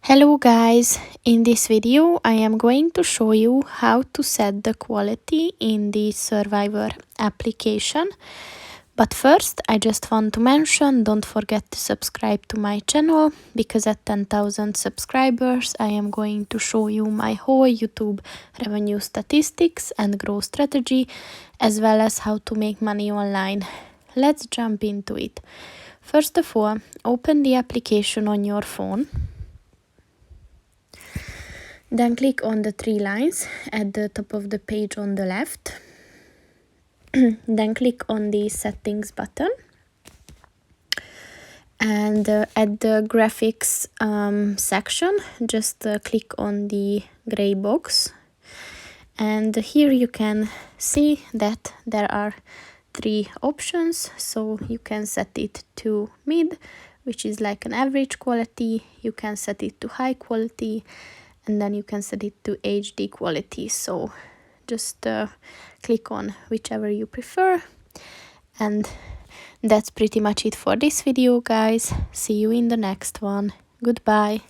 Hello guys, in this video I am going to show you how to set the quality in the Survivor application. But first I just want to mention, don't forget to subscribe to my channel, because at 10,000 subscribers I am going to show you my whole YouTube revenue statistics and growth strategy, as well as how to make money online. Let's jump into it. First of all, open the application on your phone. Then click on the three lines at the top of the page on the left. Then click on the settings button. And at the graphics section, just click on the gray box. And here you can see that there are three options. So you can set it to mid, which is like an average quality. You can set it to high quality, and then you can set it to HD quality. So just click on whichever you prefer. And that's pretty much it for this video, guys. See you in the next one. Goodbye.